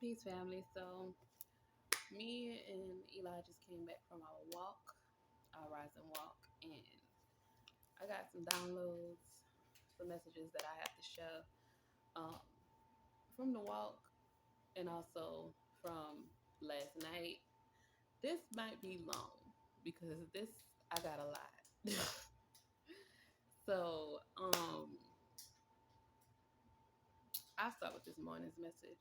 Peace, family. So, me and Eli just came back from our walk, our rise and walk, and I got some downloads, some messages that I have to share um, from the walk and also from last night. This might be long because I got a lot. so, I'll start with this morning's message,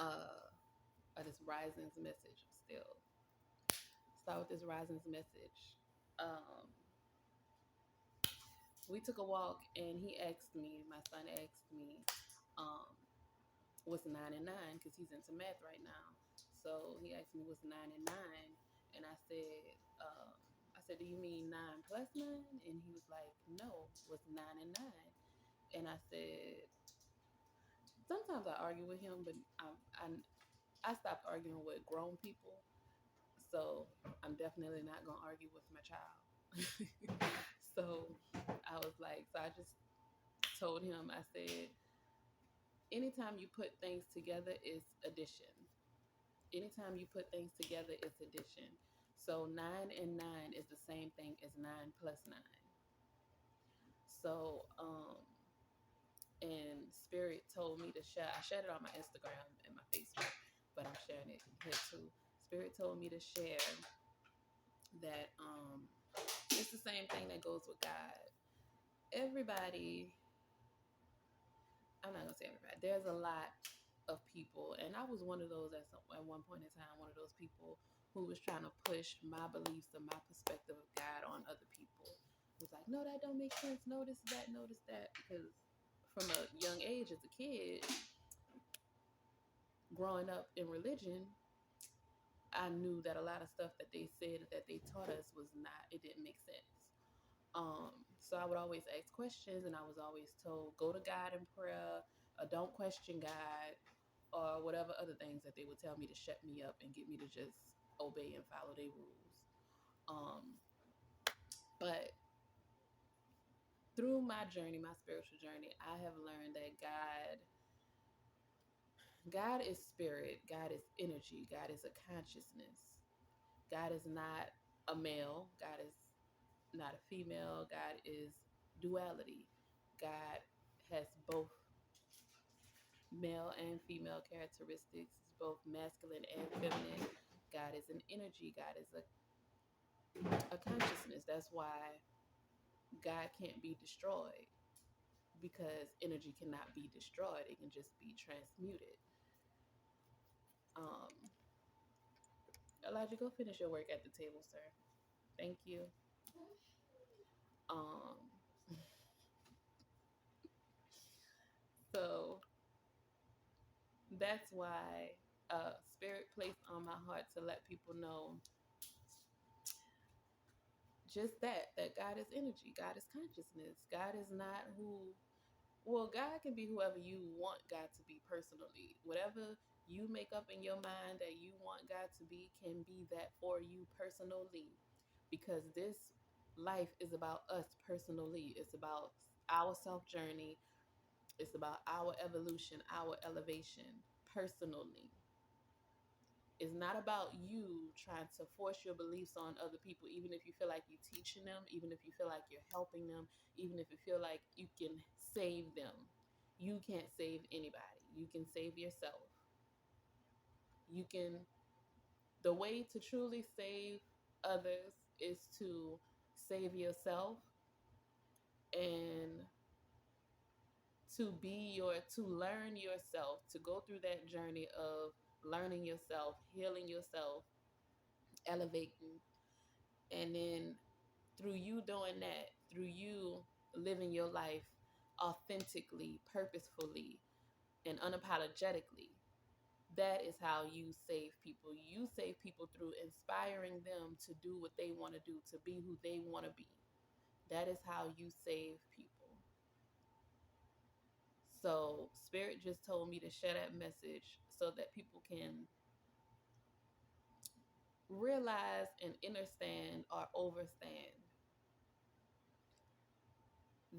or this rising's message still. Start with this rising's message. Um, we took a walk and my son asked me, um, what's 9 and 9? Because he's into math right now. So he asked me what's 9 and 9, and I said, do you mean 9 plus 9? And he was like, no, what's 9 and 9? And I said, sometimes I argue with him, but I stopped arguing with grown people. So I'm definitely not gonna argue with my child. So I just told him, I said, anytime you put things together, it's addition. Anytime you put things together, it's addition. So 9 and 9 is the same thing as 9 plus 9. So, and Spirit told me to share. I shared it on my Instagram and my Facebook, but I'm sharing it here too. Spirit told me to share that it's the same thing that goes with God. Everybody, I'm not gonna say everybody. There's a lot of people, and I was one of those at one point in time. One of those people who was trying to push my beliefs and my perspective of God on other people. It was like, no, that don't make sense. Notice that. Notice that. Because from a young age, as a kid, growing up in religion, I knew that a lot of stuff that they said that they taught us was not. It didn't make sense. So I would always ask questions, and I was always told, go to God in prayer, or don't question God, or whatever other things that they would tell me to shut me up and get me to just obey and follow their rules. Um, but through my journey, my spiritual journey, I have learned that God is spirit, God is energy, God is a consciousness. God is not a male, God is not a female, God is duality. God has both male and female characteristics, is both masculine and feminine. God is an energy, God is a consciousness. That's why God can't be destroyed, because energy cannot be destroyed, it can just be transmuted. Um, Elijah, go finish your work at the table, sir. Thank you. Um, so that's why Spirit placed on my heart to let people know just that God is energy, God is consciousness, God is not who. Well, God can be whoever you want God to be personally. Whatever you make up in your mind that you want God to be can be that for you personally. Because this life is about us personally. It's about our self journey. It's about our evolution, our elevation personally. It's not about you trying to force your beliefs on other people, even if you feel like you're teaching them, even if you feel like you're helping them, even if you feel like you can save them. You can't save anybody. You can save yourself. You can, the way to truly save others is to save yourself, and to learn yourself, to go through that journey of learning yourself, healing yourself, elevating, and then through you doing that, through you living your life authentically, purposefully, and unapologetically, that is how you save people. You save people through inspiring them to do what they want to do, to be who they want to be. That is how you save people. So, Spirit just told me to share that message so that people can realize and understand or overstand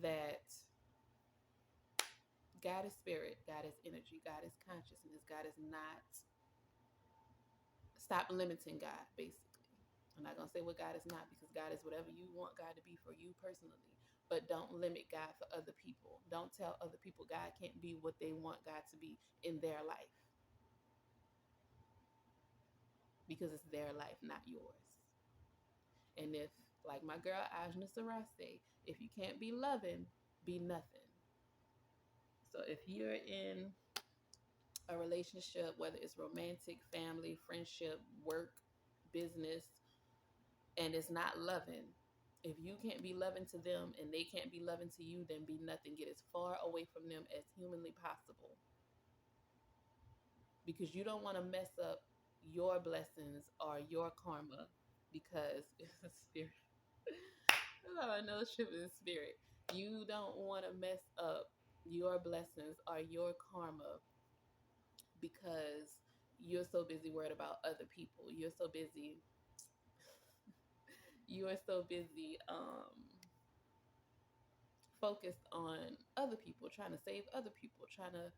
that God is spirit, God is energy, God is consciousness, God is not. Stop limiting God, basically. I'm not going to say what God is not, because God is whatever you want God to be for you personally. But don't limit God for other people. Don't tell other people God can't be what they want God to be in their life, because it's their life, not yours. And if, like my girl Ajna Sarah say, if you can't be loving, be nothing. So if you're in a relationship, whether it's romantic, family, friendship, work, business, and it's not loving, if you can't be loving to them and they can't be loving to you, then be nothing. Get as far away from them as humanly possible, because you don't want to mess up your blessings or your karma, because it's a spirit. Oh, I know ship in spirit. You don't want to mess up your blessings or your karma, because you're so busy worried about other people. You are so busy focused on other people, trying to save other people, trying to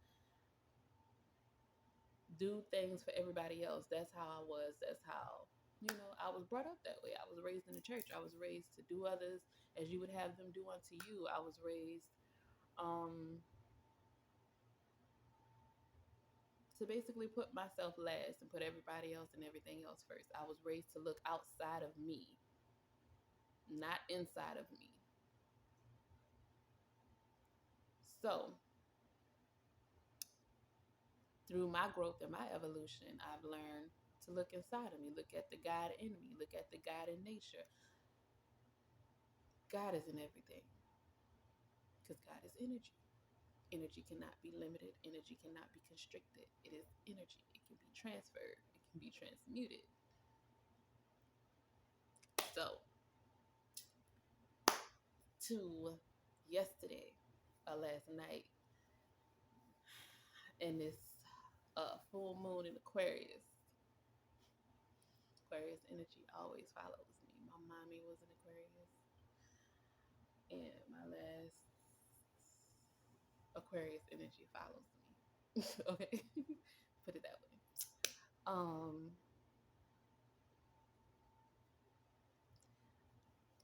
do things for everybody else. That's how I was. That's how, I was brought up that way. I was raised in the church. I was raised to do others as you would have them do unto you. I was raised to basically put myself last and put everybody else and everything else first. I was raised to look outside of me, not inside of me. So, through my growth and my evolution, I've learned to look inside of me, look at the God in me, look at the God in nature. God is in everything, because God is energy. Energy cannot be limited, energy cannot be constricted. It is energy. It can be transferred, it can be transmuted. So, to yesterday, last night, and this full moon in Aquarius. Aquarius energy always follows me. My mommy was an Aquarius, and my last Aquarius energy follows me. Okay, put it that way. Um,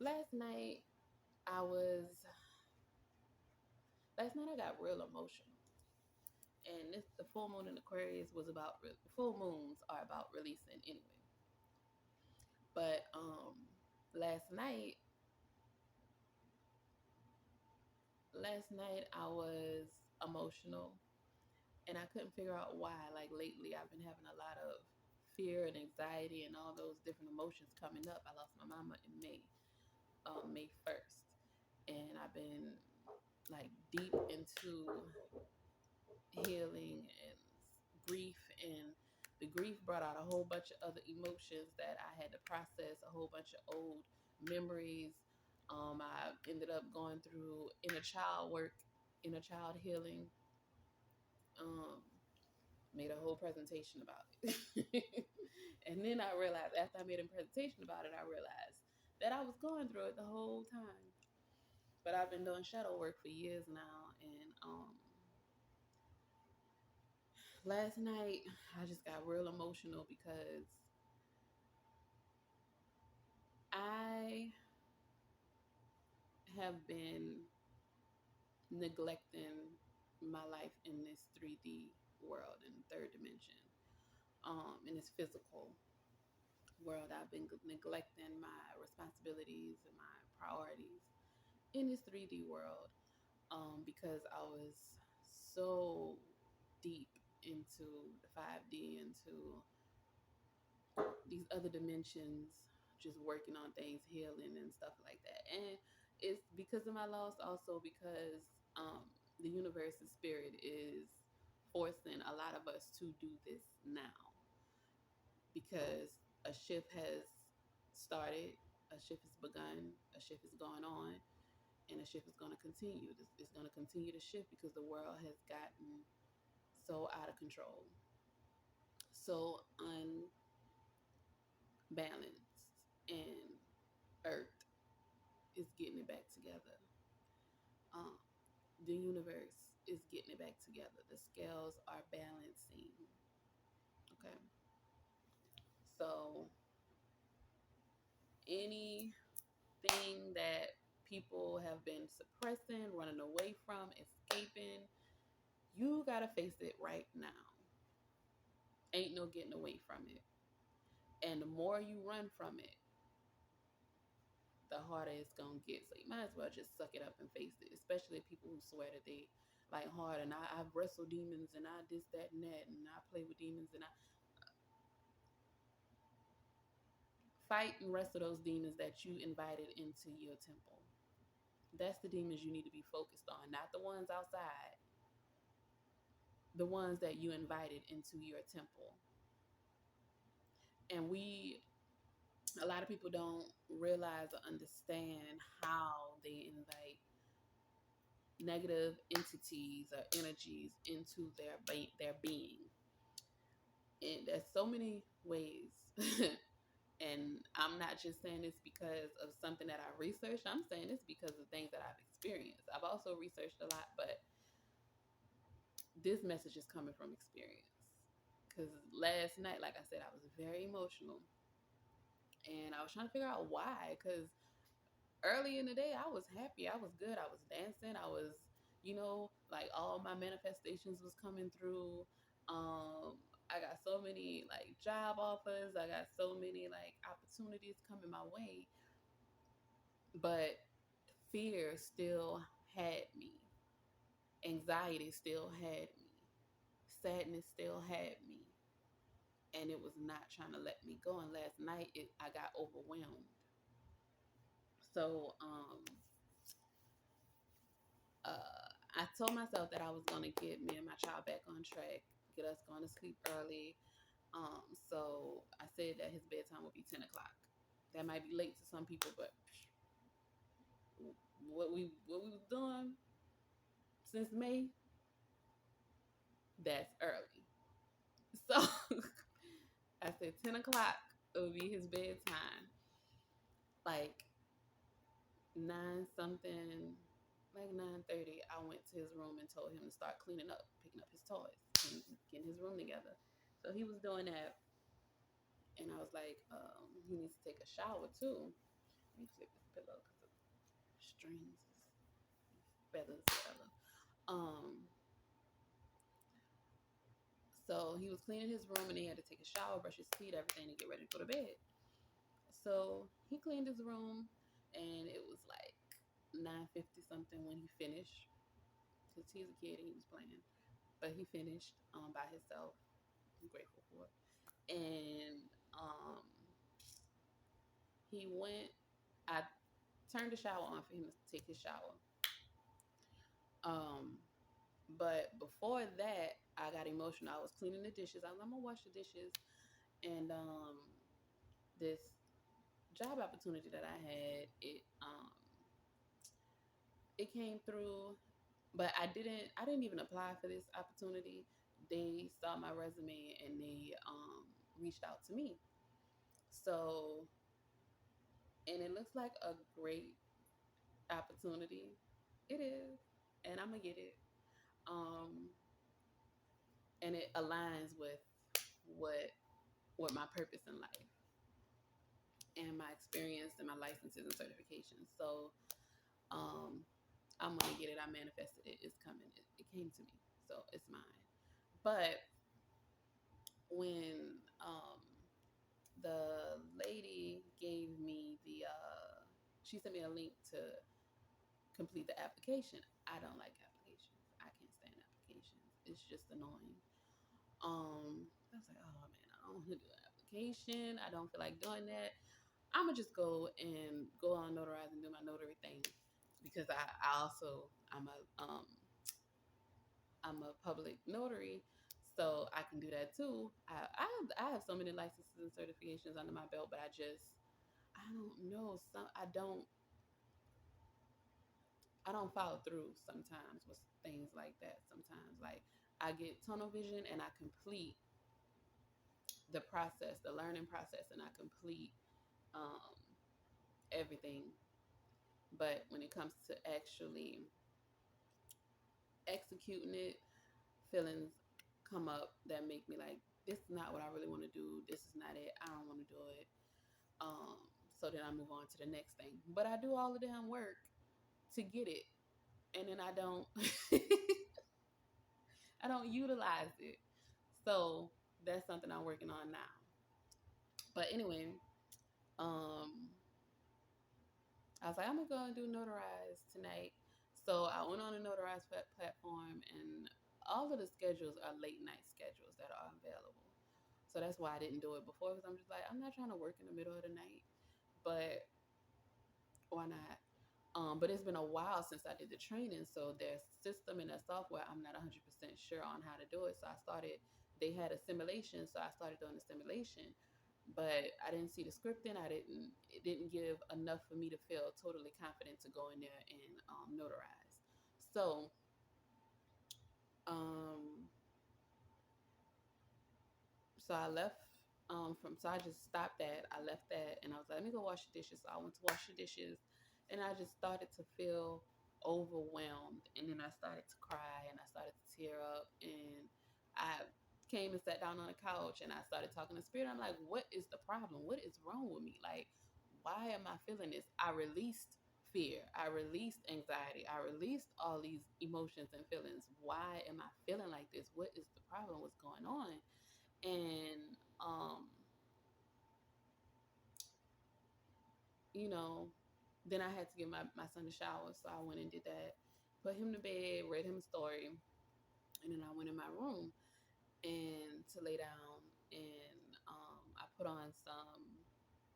last night I was. Last night I got real emotional, and the full moon in Aquarius was about. Full moons are about releasing anyway. But last night I was emotional, and I couldn't figure out why. Like lately, I've been having a lot of fear and anxiety and all those different emotions coming up. I lost my mama in May 1st, and I've been like deep into healing and grief, and the grief brought out a whole bunch of other emotions that I had to process, a whole bunch of old memories. I ended up going through inner child work, inner child healing. Um, Made a whole presentation about it. And then I realized, after I made a presentation about it, I realized that I was going through it the whole time. But I've been doing shadow work for years now, and last night I just got real emotional because I have been neglecting my life in this 3D world, in the third dimension, in this physical world. I've been neglecting my responsibilities and my priorities in this 3D world, because I was so deep into the 5D, into these other dimensions, just working on things, healing and stuff like that. And it's because of my loss, also because the universe and spirit is forcing a lot of us to do this now, because a shift has started, a shift has begun, a shift is going on, and a shift is going to continue. It's going to continue to shift because the world has gotten so out of control, so unbalanced, and Earth is getting it back together. Um, the universe is getting it back together. The scales are balancing. Okay. So anything that people have been suppressing, running away from, escaping, you gotta face it right now. Ain't no getting away from it. And the more you run from it, the harder it's gonna get. So you might as well just suck it up and face it. Especially people who swear that they like hard and I've wrestled demons and I this, that, and that, and I play with demons and I fight and wrestle those demons that you invited into your temple. That's the demons you need to be focused on, not the ones outside, the ones that you invited into your temple. And a lot of people don't realize or understand how they invite negative entities or energies into their being. And there's so many ways. And I'm not just saying this because of something that I researched. I'm saying this because of things that I've experienced. I've also researched a lot, but this message is coming from experience. Because last night, like I said, I was very emotional. And I was trying to figure out why. Because early in the day, I was happy. I was good. I was dancing. I was, like all my manifestations was coming through. I got so many like job offers. I got so many like opportunities coming my way. But fear still had me. Anxiety still had me. Sadness still had me. And it was not trying to let me go. And last night, I got overwhelmed. So, I told myself that I was going to get me and my child back on track, get us going to sleep early. So I said that his bedtime would be 10 o'clock. That might be late to some people, but what we was doing since May, that's early. So I said 10 o'clock would be his bedtime. Like 9 something, like 9:30, I went to his room and told him to start cleaning up, picking up his toys, and getting his room together. So he was doing that, and I was like, he needs to take a shower too. Let me flip this pillow because of strings, feathers, whatever. Um, so he was cleaning his room, and he had to take a shower, brush his teeth, everything, to get ready to go to bed. So he cleaned his room, and it was like 9:50 something when he finished, because he's a kid and he was playing. But he finished by himself. I'm grateful for it. And he went. I turned the shower on for him to take his shower. Um, but before that, I got emotional. I was cleaning the dishes. I was like, I'm gonna wash the dishes, and this job opportunity that I had, it came through, but I didn't even apply for this opportunity. They saw my resume and they reached out to me. So, and it looks like a great opportunity. It is, and I'm gonna get it. Um, and it aligns with what what my purpose in life and my experience and my licenses and certifications. So, um, I'm gonna get it. I manifested it. It's coming. It came to me, so it's mine. But when the lady gave me she sent me a link to complete the application. I don't like applications. I can't stand applications. It's just annoying. I was like, oh man, I don't want to do an application. I don't feel like doing that. I'm gonna just go on Notarize and do my notary thing because I'm a public notary, so I can do that too. I have so many licenses and certifications under my belt, but I don't know. I don't follow through sometimes with things like that. Sometimes like I get tunnel vision and I complete the process, the learning process, and I complete um, everything. But when it comes to actually executing it, feelings come up that make me like, this is not what I really want to do. This is not it. I don't want to do it. Um, so then I move on to the next thing. But I do all the damn work to get it, and then I don't I don't utilize it. So that's something I'm working on now. But anyway, um, I was like, I'm gonna go and do Notarize tonight. So I went on the Notarize platform, and all of the schedules are late night schedules that are available. So that's why I didn't do it before, because I'm just like, I'm not trying to work in the middle of the night, but why not? But it's been a while since I did the training, so their system and their software, I'm not 100% sure on how to do it. So I started, they had a simulation, so I started doing the simulation, but I didn't see the scripting. It didn't give enough for me to feel totally confident to go in there and notarize. So, um, so I left so I just stopped that. I left that and I was like, let me go wash the dishes. So I went to wash the dishes and I just started to feel overwhelmed. And then I started to cry and I started to tear up. And I came and sat down on the couch and I started talking to spirit. I'm like, what is the problem? What is wrong with me? Like, why am I feeling this? I released fear. I released anxiety. I released all these emotions and feelings. Why am I feeling like this? What is the problem? What's going on? And you know, then I had to give my son a shower, so I went and did that, put him to bed, read him a story, and then I went in my room and to lay down, and I put on some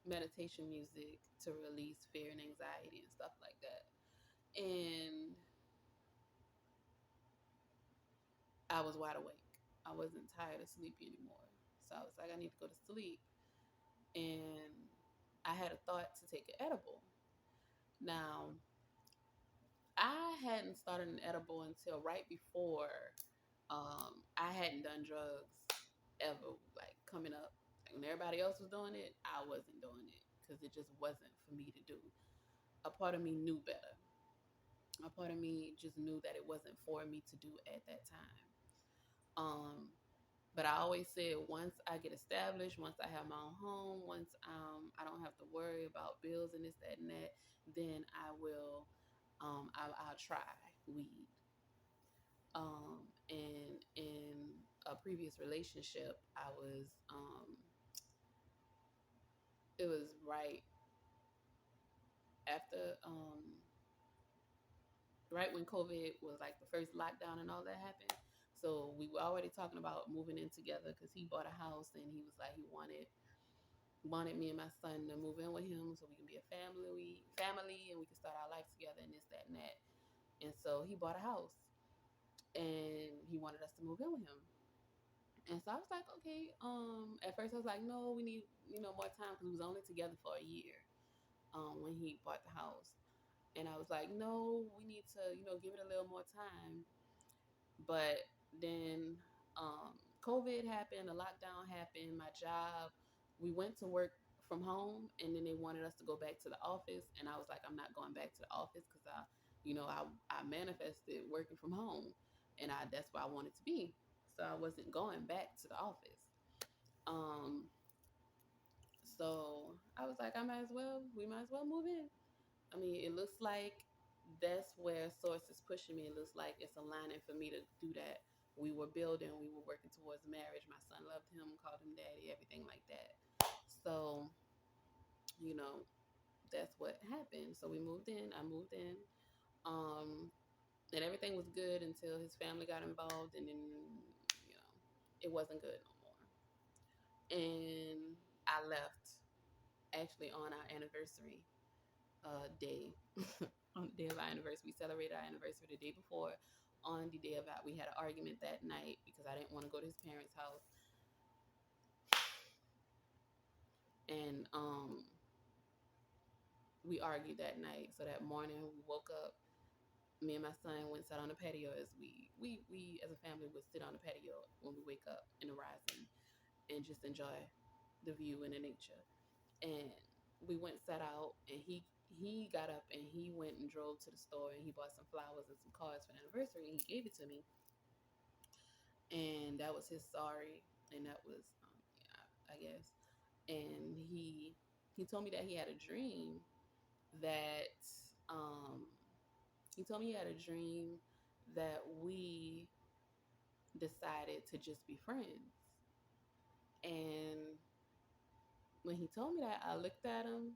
meditation music to release fear and anxiety and stuff like that. And I was wide awake. I wasn't tired or sleepy anymore. So I was like, I need to go to sleep. And I had a thought to take an edible. Now, I hadn't started an edible until right before I hadn't done drugs ever, like coming up. Like when everybody else was doing it, I wasn't doing it because it just wasn't for me to do. A part of me knew better. A part of me just knew that it wasn't for me to do at that time. Um, but I always said once I get established, once I have my own home, once I don't have to worry about bills and this, that, and that, then I will. I'll try weed. And in a previous relationship, it was right after, right when COVID was like the first lockdown and all that happened. So we were already talking about moving in together because he bought a house and he was like, he wanted me and my son to move in with him so we can be a family and we can start our life together and this, that, and that. And so he bought a house and he wanted us to move in with him. And so I was like, okay. At first I was like, no, we need, more time because we was only together for a year. When he bought the house, and I was like, no, we need to, give it a little more time. But then, COVID happened, the lockdown happened, my job. We went to work from home, and then they wanted us to go back to the office, and I was like, I'm not going back to the office because I manifested working from home, and that's where I wanted to be. So I wasn't going back to the office. Um, so I was like, we might as well move in. I mean, it looks like that's where Source is pushing me. It looks like it's aligning for me to do that. We were building, we were working towards marriage. My son loved him, called him daddy, everything like that. So, you know, that's what happened. So we moved in. I moved in. Um, and everything was good until his family got involved, and then, it wasn't good no more. And I left actually on our anniversary day. On the day of our anniversary, we celebrated our anniversary the day before. On the day of our, we had an argument that night because I didn't want to go to his parents' house, and we argued that night. So that morning, we woke up. Me and my son went sat on the patio as we as a family would sit on the patio when we wake up in the rising and just enjoy the view and the nature. And we went sat out, and he he got up and he went and drove to the store and he bought some flowers and some cards for the anniversary and he gave it to me. And that was his sorry. And that was, yeah, I guess. And he told me that he had a dream that um, he told me he had a dream that we decided to just be friends. And when he told me that, I looked at him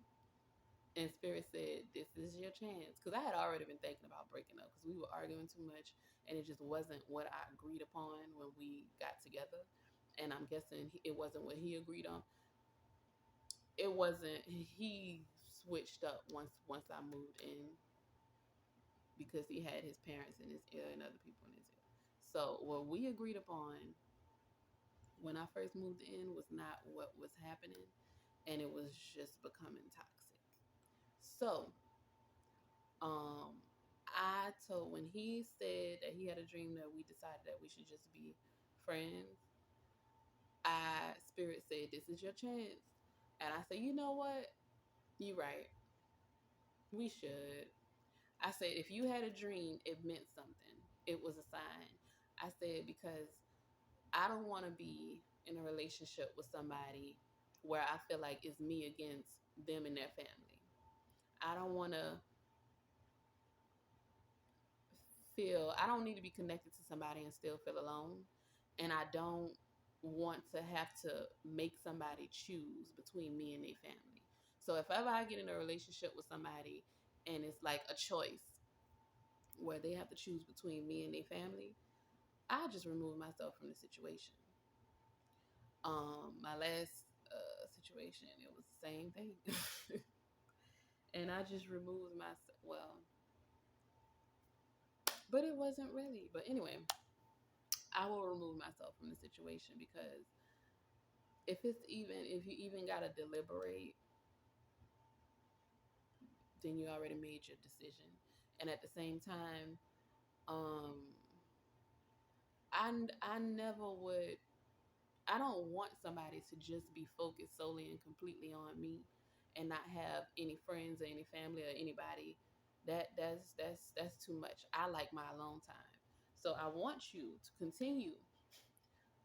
and Spirit said, "This is your chance." Because I had already been thinking about breaking up because we were arguing too much and it just wasn't what I agreed upon when we got together. And I'm guessing it wasn't what he agreed on. It wasn't, he switched up once I moved in because he had his parents in his ear and other people in his ear. So what we agreed upon when I first moved in was not what was happening, and it was just becoming toxic. So, um, I told when he said that he had a dream that we decided that we should just be friends. I Spirit said, "This is your chance," and I said, "You know what? You right. We should." I said, "If you had a dream, it meant something. It was a sign." I said because I don't want to be in a relationship with somebody where I feel like it's me against them and their family. I don't want to I don't need to be connected to somebody and still feel alone. And I don't want to have to make somebody choose between me and their family. So if ever I get in a relationship with somebody and it's like a choice where they have to choose between me and their family, I just remove myself from the situation. My last situation, it was the same thing. And I just removed myself. Well, but it wasn't really. But anyway, I will remove myself from the situation because if you even gotta deliberate, then you already made your decision. And at the same time, um, I never would. I don't want somebody to just be focused solely and completely on me, and not have any friends or any family or anybody. That's too much. I like my alone time. So I want you to continue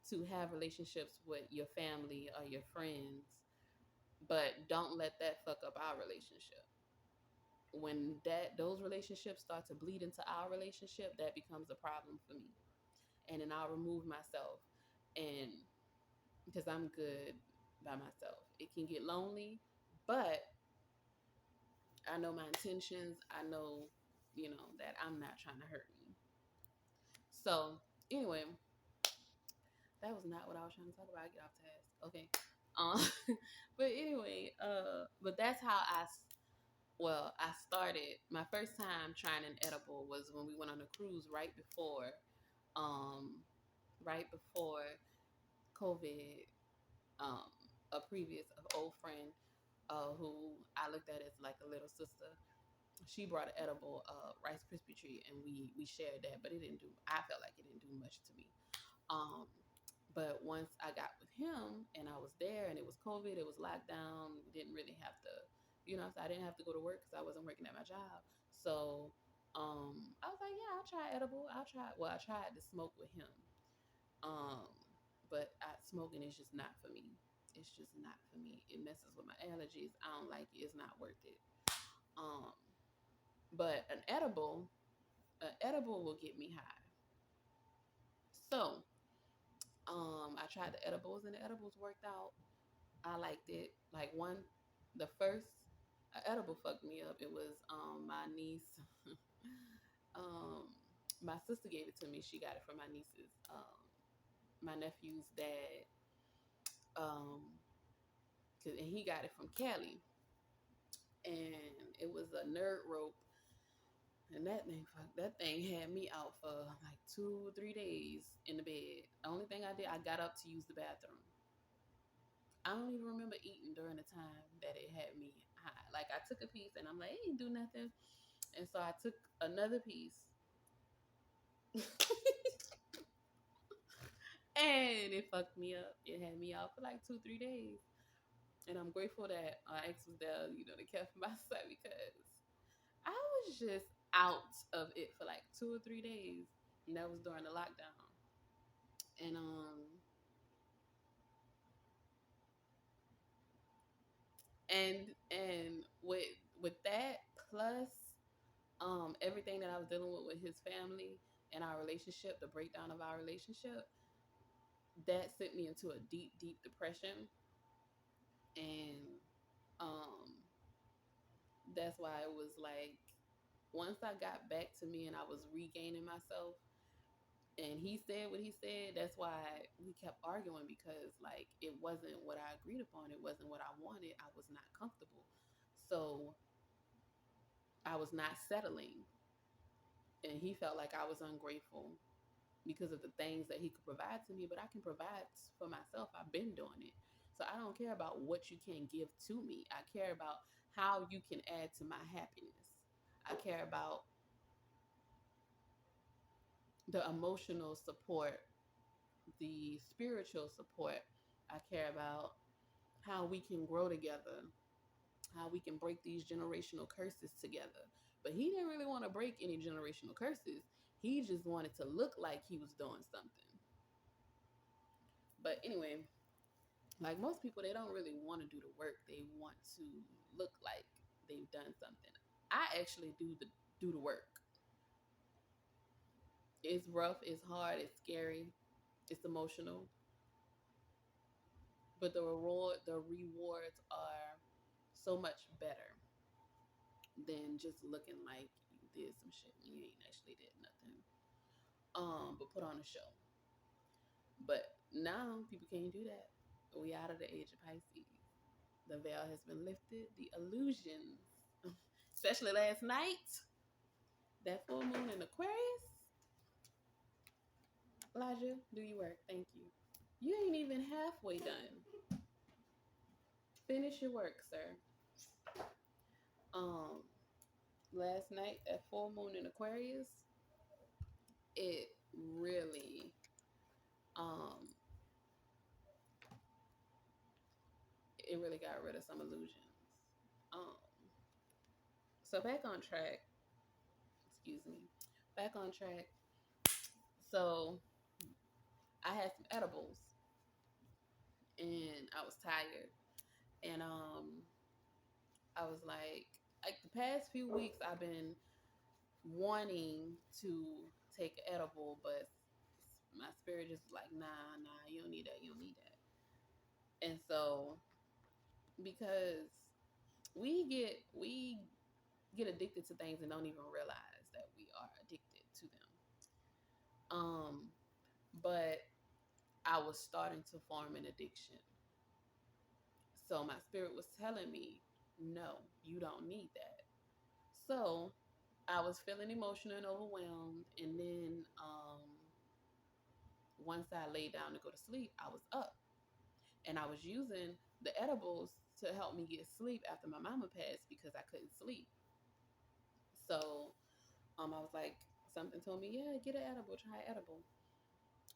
to have relationships with your family or your friends, but don't let that fuck up our relationship. When those relationships start to bleed into our relationship, that becomes a problem for me. And then I'll remove myself, and because I'm good by myself. It can get lonely, but I know my intentions. I know, that I'm not trying to hurt me. So anyway, that was not what I was trying to talk about. I get off task. Okay. Um, but anyway, but that's how I started. My first time trying an edible was when we went on a cruise um, right before COVID. Um, a previous old friend, who I looked at as like a little sister. She brought an edible Rice Krispie treat, and we shared that, but it didn't do. I felt like it didn't do much to me. Um, but once I got with him and I was there, and it was COVID, it was lockdown. Didn't really have to, so I didn't have to go to work because I wasn't working at my job. So I was like, yeah, I'll try edible. I'll try. Well, I tried to smoke with him, um, but smoking is just not for me. It's just not for me. It messes with my allergies. I don't like it. It's not worth it. Um, but an edible will get me high. So, I tried the edibles and the edibles worked out. I liked it. Like the first edible fucked me up. It was my niece. um, my sister gave it to me. She got it from my niece's, my nephew's dad. Um, and he got it from Cali, and it was a nerd rope. And that thing had me out for like 2 or 3 days in the bed. The only thing I did, I got up to use the bathroom. I don't even remember eating during the time that it had me high. Like I took a piece and I'm like, it ain't do nothing. And so I took another piece and it fucked me up. It had me out for like 2, 3 days. And I'm grateful that ex was there, to care for my son because I was just out of it for like 2 or 3 days. And that was during the lockdown. And and with that plus everything that I was dealing with his family and our relationship, the breakdown of our relationship, that sent me into a deep, deep depression. And um that's why it was like once I got back to me and I was regaining myself and he said what he said, that's why we kept arguing because like it wasn't what I agreed upon, it wasn't what I wanted, I was not comfortable. So I was not settling, and he felt like I was ungrateful because of the things that he could provide to me, but I can provide for myself. I've been doing it. So I don't care about what you can give to me. I care about how you can add to my happiness. I care about the emotional support, the spiritual support. I care about how we can grow together, how we can break these generational curses together. But he didn't really want to break any generational curses. He just wanted to look like he was doing something. But anyway, like most people, they don't really want to do the work. They want to look like they've done something. I actually do the work. It's rough, it's hard, it's scary, it's emotional, but the rewards are so much better than just looking like you did some shit when you ain't actually did nothing. But put on a show. But now people can't do that. We out of the age of Pisces. The veil has been lifted. The illusions, especially last night, that full moon in Aquarius. Elijah, do your work. Thank you. You ain't even halfway done. Finish your work, sir. Um, Last night, that full moon in Aquarius, it really, um, it really got rid of some illusions. Um, so back on track. Excuse me. Back on track. So I had some edibles, and I was tired, and I was like the past few weeks, I've been wanting to take edible, but my spirit just like, nah, you don't need that, you don't need that. And so because we get addicted to things and don't even realize that we are addicted to them. Um, but I was starting to form an addiction. So my spirit was telling me, no, you don't need that. So I was feeling emotional and overwhelmed. And then once I laid down to go to sleep, I was up. And I was using the edibles to help me get sleep after my mama passed because I couldn't sleep. So I was like, something told me, yeah, get an edible, try an edible.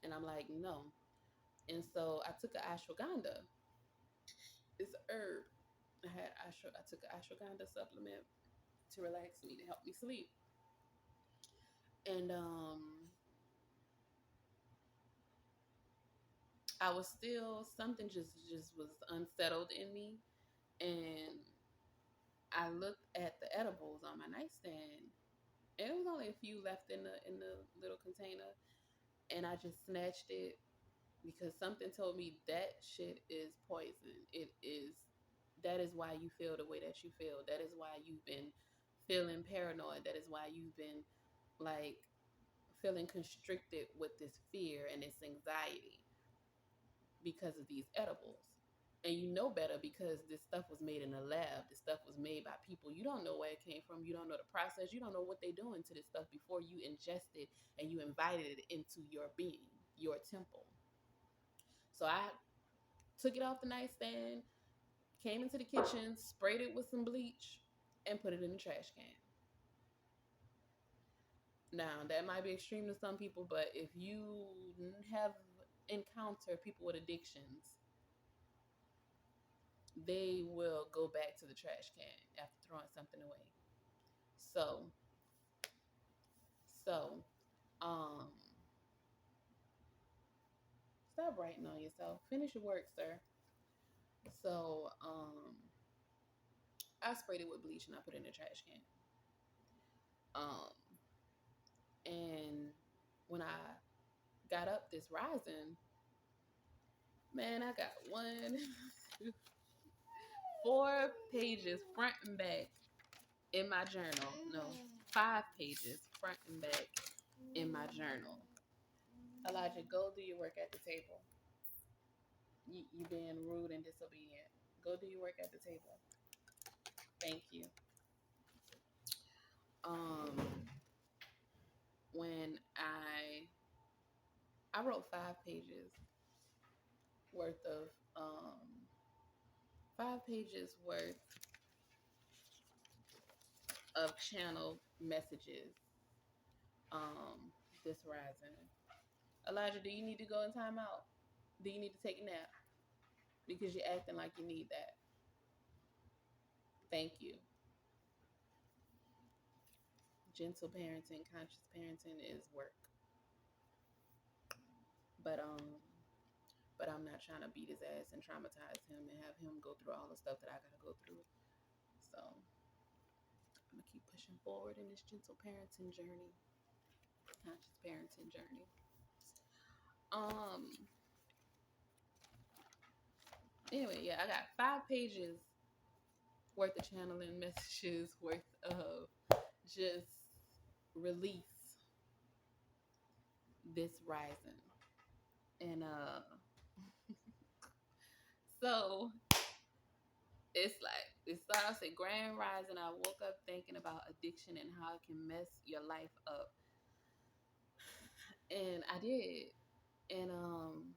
And I'm like, no. And so I took an ashwagandha. It's an herb. I took an ashwagandha supplement to relax me, to help me sleep. And I was still something just was unsettled in me, and I looked at the edibles on my nightstand, and it was only a few left in the little container, and I just snatched it because something told me that shit is poison. It is. That is why you feel the way that you feel. That is why you've been feeling paranoid. That is why you've been like feeling constricted with this fear and this anxiety because of these edibles. And you know better because this stuff was made in a lab. This stuff was made by people. You don't know where it came from. You don't know the process. You don't know what they're doing to this stuff before you ingest it and you invited it into your being, your temple. So I took it off the nightstand, came into the kitchen, sprayed it with some bleach, and put it in the trash can. Now, that might be extreme to some people, but if you have encountered people with addictions, they will go back to the trash can after throwing something away. So, so, um, stop writing on yourself. Finish your work, sir. So, I sprayed it with bleach and I put it in the trash can. Um, and when I got up this rising, man, I got one, two, 4 pages front and back in my journal. No, 5 pages front and back in my journal. Elijah, go do your work at the table. You being rude and disobedient. Go do your work at the table. Thank you. Um, when I wrote 5 pages worth of 5 pages worth of channel messages this rising. Elijah, do you need to go in timeout? Do you need to take a nap? Because you're acting like you need that. Thank you. Gentle parenting, conscious parenting is work. But I'm not trying to beat his ass and traumatize him and have him go through all the stuff that I gotta go through. So I'm gonna keep pushing forward in this gentle parenting journey, conscious parenting journey. Um. Anyway, yeah, I got 5 pages worth of channeling messages worth of just release this rising, and so it started off say grand rising. I woke up thinking about addiction and how it can mess your life up, and I did. And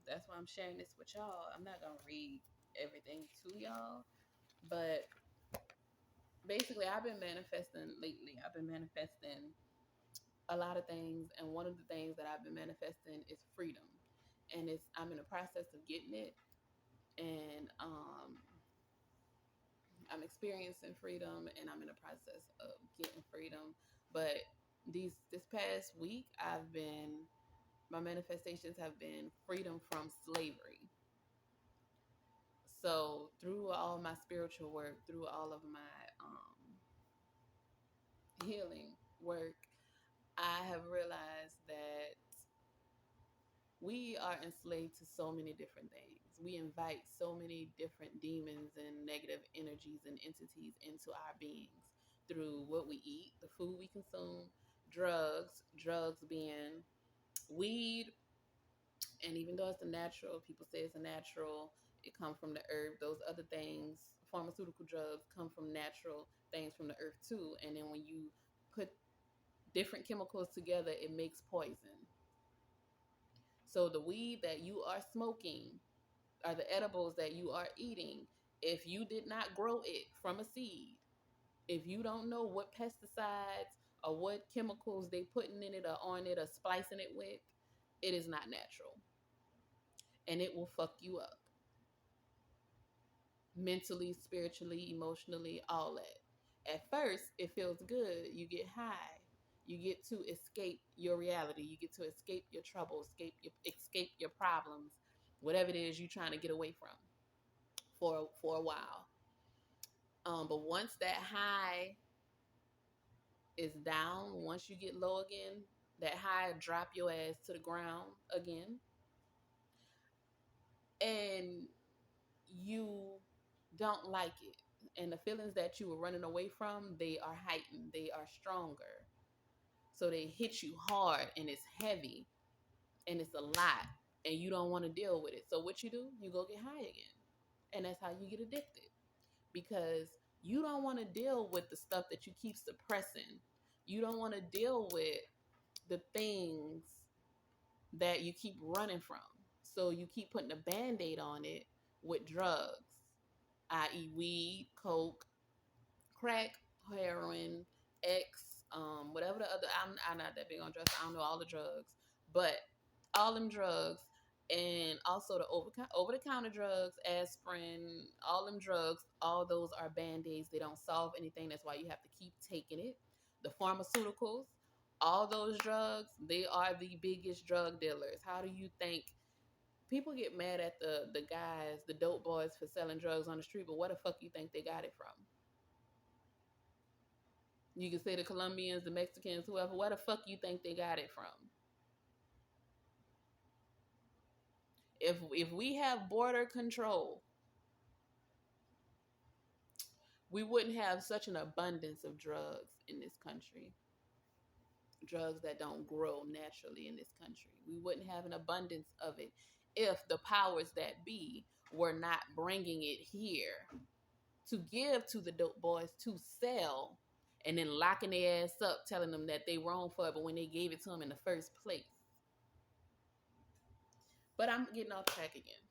that's why I'm sharing this with y'all. I'm not gonna read everything to y'all, but basically I've been manifesting lately. I've been manifesting a lot of things, and one of the things that I've been manifesting is freedom. And I'm in the process of getting it, and I'm experiencing freedom, and I'm in the process of getting freedom. But this past week, my manifestations have been freedom from slavery. So through all my spiritual work, through all of my healing work, I have realized that we are enslaved to so many different things. We invite so many different demons and negative energies and entities into our beings through what we eat, the food we consume, drugs being weed, and even though it's a natural, people say it's a natural, it comes from the herb. Those other things, pharmaceutical drugs, come from natural things from the earth too. And then when you put different chemicals together, it makes poison. So the weed that you are smoking or the edibles that you are eating, if you did not grow it from a seed, if you don't know what pesticides or what chemicals they putting in it or on it or splicing it with, it is not natural. And it will fuck you up. Mentally, spiritually, emotionally, all that. At first, it feels good. You get high. You get to escape your reality. You get to escape your trouble, escape your problems, whatever it is you're trying to get away from for a while. But once that high is down, once you get low again, that high drop your ass to the ground again, and you don't like it. And the feelings that you were running away from, they are heightened, they are stronger. So they hit you hard and it's heavy and it's a lot and you don't want to deal with it. So what you do, you go get high again. And that's how you get addicted because you don't want to deal with the stuff that you keep suppressing. You don't want to deal with the things that you keep running from. So you keep putting a band aid on it with drugs, i.e., weed, coke, crack, heroin, X, whatever the other. I'm not that big on drugs. I don't know all the drugs, but all them drugs And also the over the counter drugs, aspirin, all them drugs, all those are band-aids. They don't solve anything. That's why you have to keep taking it. The pharmaceuticals, all those drugs, they are the biggest drug dealers. How do you think people get mad at the guys, the dope boys for selling drugs on the street, but where the fuck you think they got it from? You can say the Colombians, the Mexicans, whoever, where the fuck you think they got it from? If we have border control, we wouldn't have such an abundance of drugs in this country. Drugs that don't grow naturally in this country. We wouldn't have an abundance of it if the powers that be were not bringing it here to give to the dope boys to sell, and then locking their ass up telling them that they wrong for it, but when they gave it to them in the first place. But I'm getting off track again.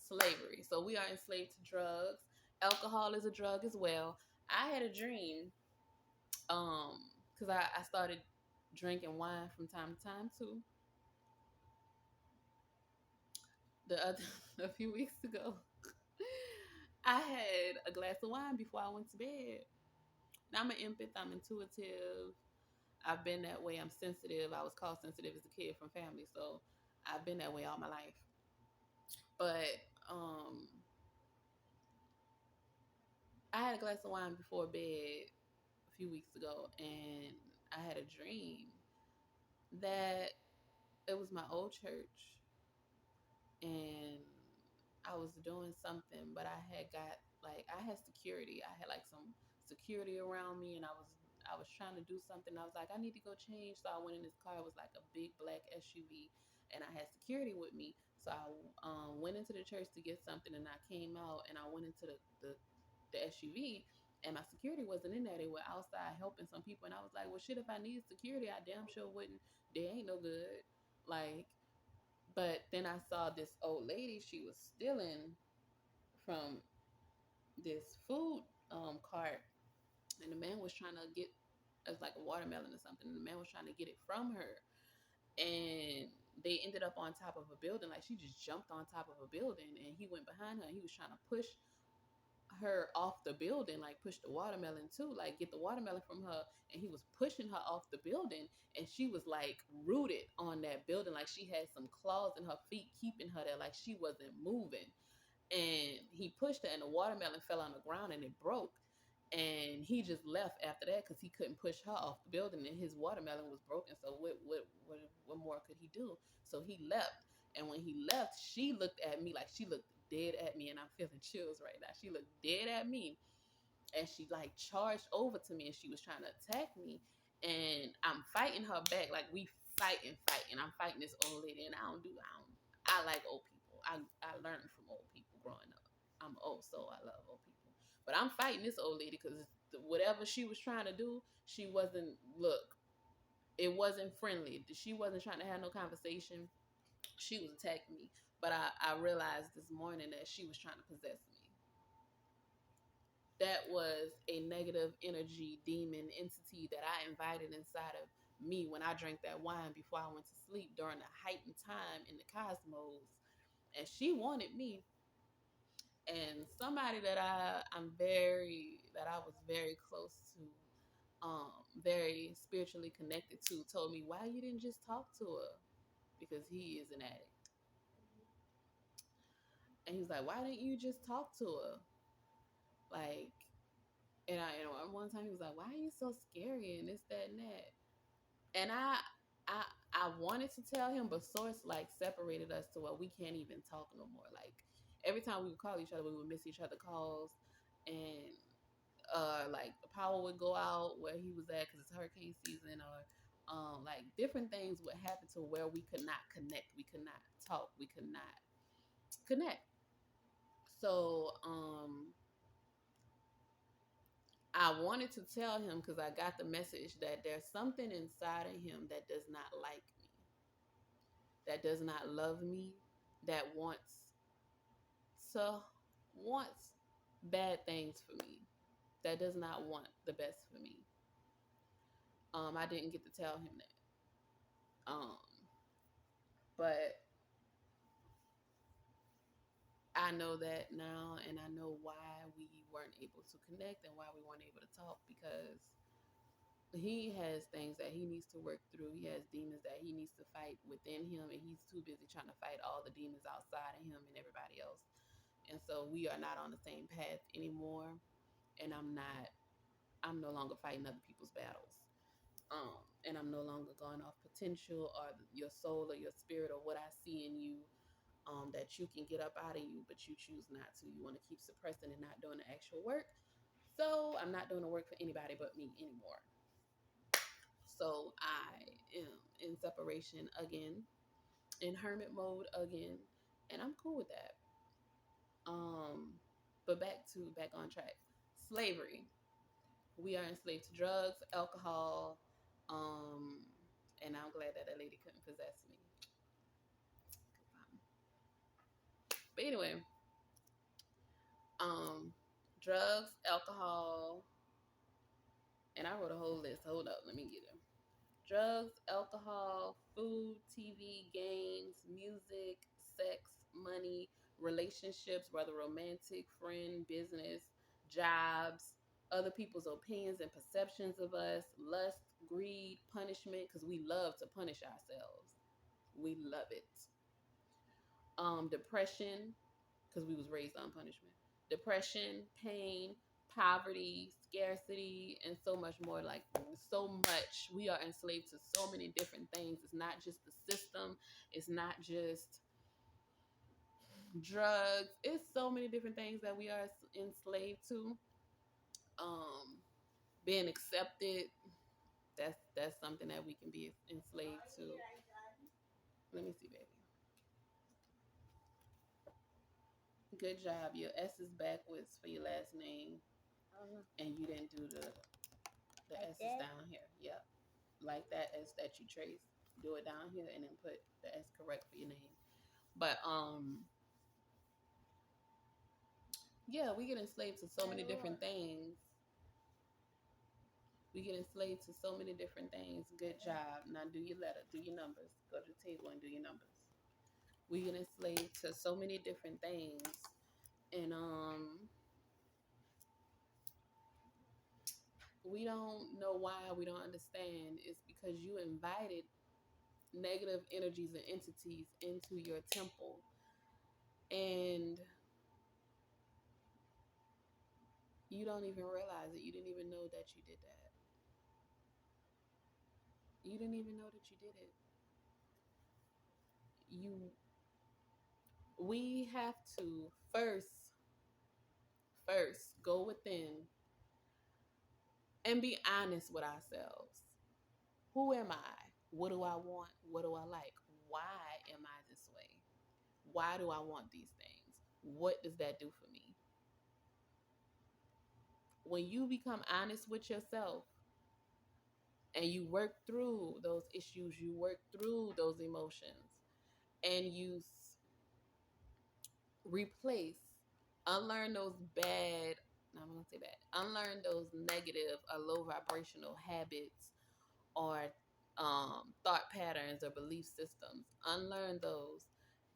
Slavery. So we are enslaved to drugs. Alcohol is a drug as well. I had a dream, because I started drinking wine from time to time too. The other a few weeks ago, I had a glass of wine before I went to bed. Now I'm an empath. I'm intuitive. I've been that way. I'm sensitive. I was called sensitive as a kid from family, so I've been that way all my life. But um, I had a glass of wine before bed a few weeks ago, and I had a dream that it was my old church, and I was doing something, but I had security. I had like some security around me, and I was trying to do something. I was like, I need to go change. So I went in this car. It was like a big black SUV, and I had security with me. So I went into the church to get something, and I came out, and I went into the SUV, and my security wasn't in there. They were outside helping some people, and I was like, well, shit, if I needed security, I damn sure wouldn't. They ain't no good. Like, but then I saw this old lady. She was stealing from this food cart, and the man was trying to get, it was like a watermelon or something, and the man was trying to get it from her, and they ended up on top of a building. Like, she just jumped on top of a building, and he went behind her, and he was trying to push her off the building, like push the watermelon too, like get the watermelon from her, and he was pushing her off the building, and she was like rooted on that building, like she had some claws in her feet keeping her there, like she wasn't moving. And he pushed her, and the watermelon fell on the ground, and it broke. And he just left after that because he couldn't push her off the building, and his watermelon was broken. So what more could he do? So he left. And when he left, she looked at me, like she looked dead at me, and I'm feeling chills right now. She looked dead at me, and she like charged over to me, and she was trying to attack me, and I'm fighting her back, like we fighting. I'm fighting this old lady, and I like old people. I learned from old people growing up. I'm old, so I love old people. But I'm fighting this old lady because whatever she was trying to do, she wasn't. Look, it wasn't friendly. She wasn't trying to have no conversation. She was attacking me. But I realized this morning that she was trying to possess me. That was a negative energy demon entity that I invited inside of me when I drank that wine before I went to sleep during the heightened time in the cosmos. And she wanted me. And somebody that I was very close to, very spiritually connected to, told me, why you didn't just talk to her? Because he is an addict. And he was like, why didn't you just talk to her? Like, and one time he was like, why are you so scary and this, that, and that? And I I wanted to tell him, but source like separated us to where we can't even talk no more. Like, every time we would call each other, we would miss each other calls, and like the power would go out where he was at because it's hurricane season, or like different things would happen to where we could not connect, we could not talk, we could not connect. So I wanted to tell him because I got the message that there's something inside of him that does not like me, that does not love me, that to wants bad things for me, that does not want the best for me. I didn't get to tell him that. But I know that now, and I know why we weren't able to connect and why we weren't able to talk, because he has things that he needs to work through. He has demons that he needs to fight within him, and he's too busy trying to fight all the demons outside of him and everybody else. And so we are not on the same path anymore. And I'm no longer fighting other people's battles. And I'm no longer going off potential or your soul or your spirit or what I see in you, that you can get up out of you, but you choose not to. You want to keep suppressing and not doing the actual work. So I'm not doing the work for anybody but me anymore. So I am in separation again, in hermit mode again, and I'm cool with that. Um, but back on track. Slavery. We are enslaved to drugs, alcohol, um, and I'm glad that lady couldn't possess me. But anyway, um, drugs, alcohol, and I wrote a whole list. Hold up, let me get it. Drugs, alcohol, food, TV, games, music, sex, money, relationships, whether romantic, friend, business, jobs, other people's opinions and perceptions of us, lust, greed, punishment, because we love to punish ourselves. We love it. Depression, because we was raised on punishment. Depression, pain, poverty, scarcity, and so much more. Like, so much. We are enslaved to so many different things. It's not just the system. It's not just drugs. It's so many different things that we are enslaved to. Um, Being accepted. That's something that we can be enslaved to. Let me see, baby. Good job. Your S is backwards for your last name, and you didn't do the S is down here. Yep. Like that S that you trace. Do it down here and then put the S correct for your name. But yeah, we get enslaved to so many different things. We get enslaved to so many different things. Good job. Now do your letter, do your numbers. Go to the table and do your numbers. We get enslaved to so many different things. And we don't know why, we don't understand. It's because you invited negative energies and entities into your temple. And you don't even realize it. You didn't even know that you did that. You didn't even know that you did it. You We have to first go within and be honest with ourselves. Who am I? What do I want? What do I like? Why am I this way? Why do I want these things? What does that do for me? When you become honest with yourself and you work through those issues, you work through those emotions, and you replace, unlearn those bad, no, I'm gonna say bad, unlearn those negative or low vibrational habits or thought patterns or belief systems. Unlearn those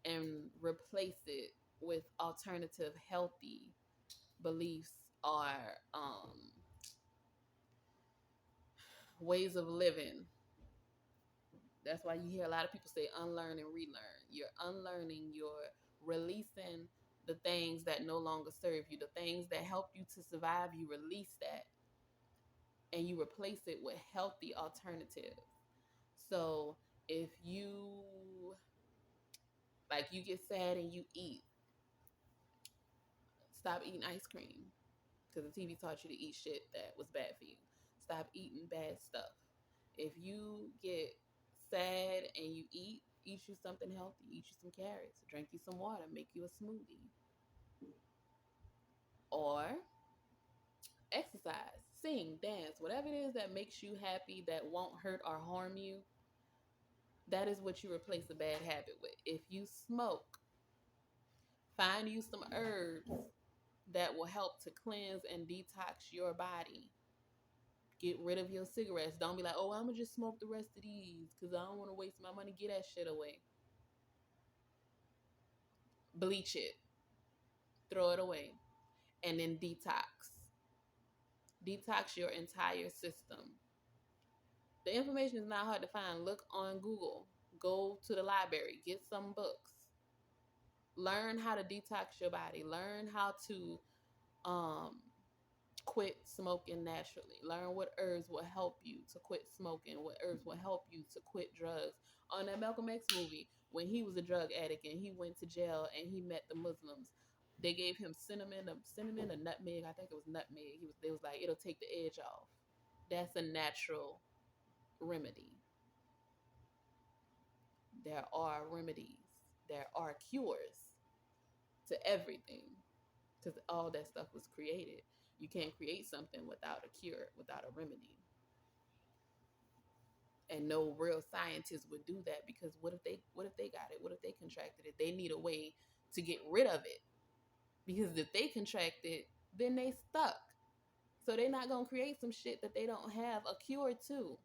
and replace it with alternative, healthy beliefs or ways of living. That's why you hear a lot of people say unlearn and relearn. You're unlearning, you're releasing the things that no longer serve you, the things that help you to survive. You release that and you replace it with healthy alternatives. So if you you get sad and you eat, stop eating ice cream because the TV taught you to eat shit that was bad for you. Stop eating bad stuff. If you get sad and you eat you something healthy. Eat you some carrots. Drink you some water. Make you a smoothie. Or exercise, sing, dance, whatever it is that makes you happy, that won't hurt or harm you. That is what you replace a bad habit with. If you smoke, find you some herbs that will help to cleanse and detox your body. Get rid of your cigarettes. Don't be like, oh, I'm going to just smoke the rest of these because I don't want to waste my money. Get that shit away. bleach it, throw it away, and then detox. Detox your entire system. The information is not hard to find. Look on Google. Go to the library. Get some books. Learn how to detox your body. Learn how to um, quit smoking naturally. Learn what herbs will help you to quit smoking. What herbs will help you to quit drugs. On that Malcolm X movie, when he was a drug addict and he went to jail and he met the Muslims, they gave him cinnamon, or nutmeg. I think it was nutmeg. They was like, it'll take the edge off. That's a natural remedy. There are remedies. There are cures to everything because all that stuff was created. You can't create something without a cure, without a remedy. And no real scientist would do that because what if they got it? What if they contracted it? They need a way to get rid of it. Because if they contract it, then they stuck. So they're not gonna create some shit that they don't have a cure to.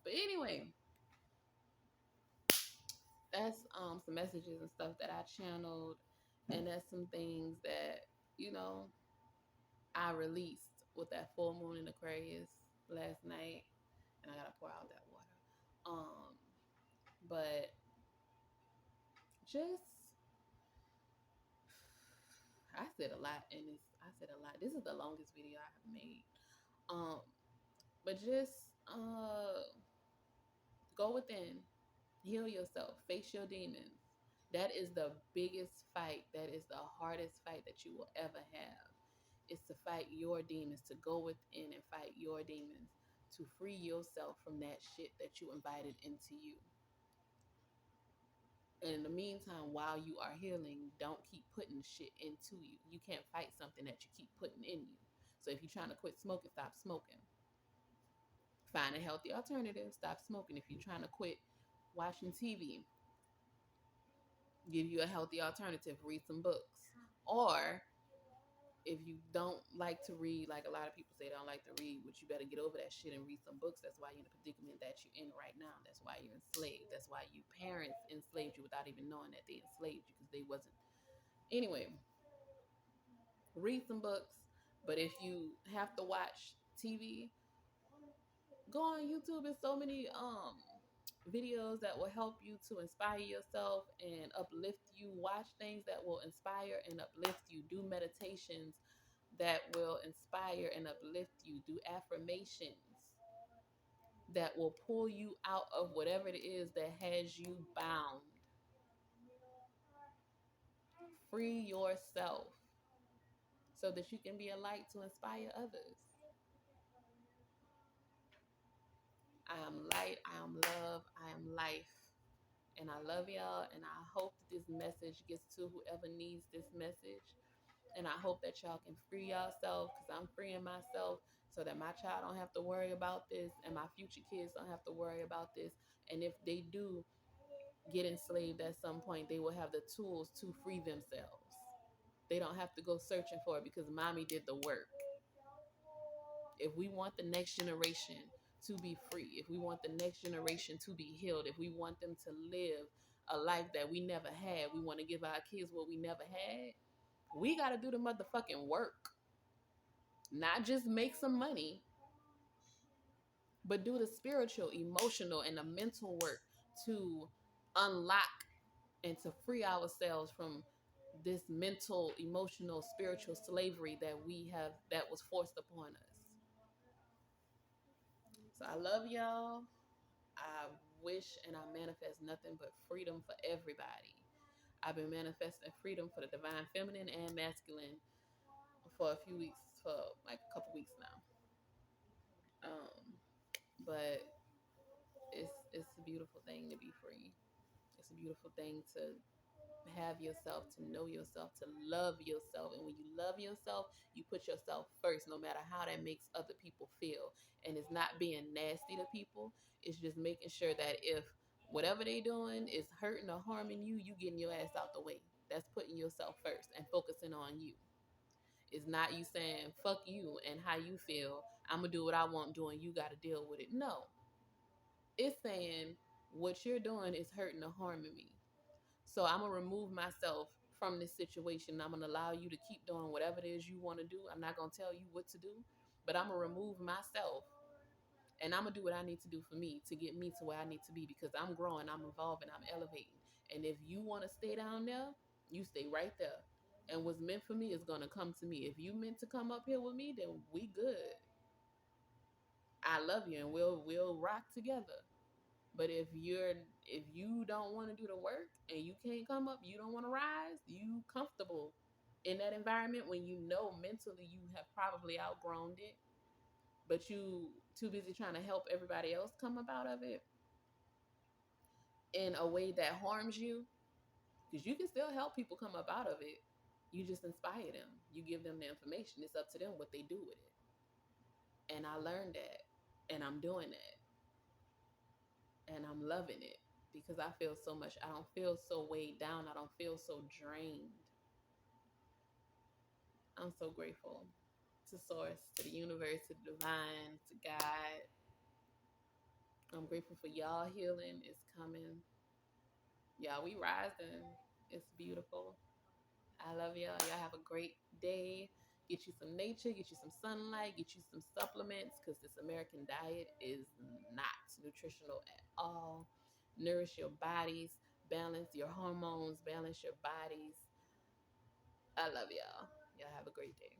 But anyway, that's some messages and stuff that I channeled, and that's some things that you know I released with that full moon in Aquarius last night, and I gotta pour out that water. But just I said a lot in this. I said a lot. This is the longest video I have made. Um, but just go within, heal yourself, face your demons. That is the biggest fight. That is the hardest fight that you will ever have. Is to fight your demons, to go within and fight your demons, to free yourself from that shit that you invited into you. And in the meantime, while you are healing, don't keep putting shit into you. You can't fight something that you keep putting in you. So if you're trying to quit smoking, stop smoking. Find a healthy alternative, stop smoking. If you're trying to quit watching TV, give you a healthy alternative, read some books. Or if you don't like to read, like a lot of people say they don't like to read, but you better get over that shit and read some books. That's why you're in the predicament that you're in right now. That's why you're enslaved. That's why your parents enslaved you without even knowing that they enslaved you because they wasn't. Anyway, read some books. But if you have to watch TV, go on YouTube. There's so many videos that will help you to inspire yourself and uplift you. Watch things that will inspire and uplift you. Do meditations that will inspire and uplift you. Do affirmations that will pull you out of whatever it is that has you bound. Free yourself so that you can be a light to inspire others. I am light, I am love, I am life. And I love y'all, and I hope that this message gets to whoever needs this message. And I hope that y'all can free yourself because I'm freeing myself so that my child don't have to worry about this and my future kids don't have to worry about this. And if they do get enslaved at some point, they will have the tools to free themselves. They don't have to go searching for it because mommy did the work. If we want the next generation to be free, if we want the next generation to be healed, if we want them to live a life that we never had, we want to give our kids what we never had, we got to do the motherfucking work. Not just make some money, but do the spiritual, emotional, and the mental work to unlock and to free ourselves from this mental, emotional, spiritual slavery that we have, that was forced upon us. So I love y'all. I wish and I manifest nothing but freedom for everybody. I've been manifesting freedom for the divine feminine and masculine for a few weeks, for like a couple weeks now. But it's a beautiful thing to be free. It's a beautiful thing to have yourself, to know yourself, to love yourself. And when you love yourself, you put yourself first, no matter how that makes other people feel. And it's not being nasty to people. It's just making sure that if whatever they doing is hurting or harming you, you getting your ass out the way. That's putting yourself first and focusing on you. It's not you saying fuck you and how you feel. I'm gonna do what I want doing. You got to deal with it. No, it's saying what you're doing is hurting or harming me. So I'm gonna remove myself from this situation. I'm gonna allow you to keep doing whatever it is you want to do. I'm not gonna tell you what to do, but I'm gonna remove myself and I'm gonna do what I need to do for me to get me to where I need to be because I'm growing, I'm evolving, I'm elevating. And if you want to stay down there, you stay right there. And what's meant for me is gonna come to me. If you meant to come up here with me, then we good. I love you, and we'll rock together. But if you don't want to do the work and you can't come up, you don't want to rise, you comfortable in that environment when you know mentally you have probably outgrown it, but you too busy trying to help everybody else come up out of it in a way that harms you, because you can still help people come up out of it. You just inspire them. You give them the information. It's up to them what they do with it. And I learned that, and I'm doing that, and I'm loving it because I feel so much. I don't feel so weighed down. I don't feel so drained. I'm so grateful to Source, to the universe, to the divine, to God. I'm grateful for y'all healing. It's coming. Y'all, we rising. It's beautiful. I love y'all. Y'all have a great day. Get you some nature, get you some sunlight, get you some supplements because this American diet is not nutritional at all. Nourish your bodies, balance your hormones, balance your bodies. I love y'all. Y'all have a great day.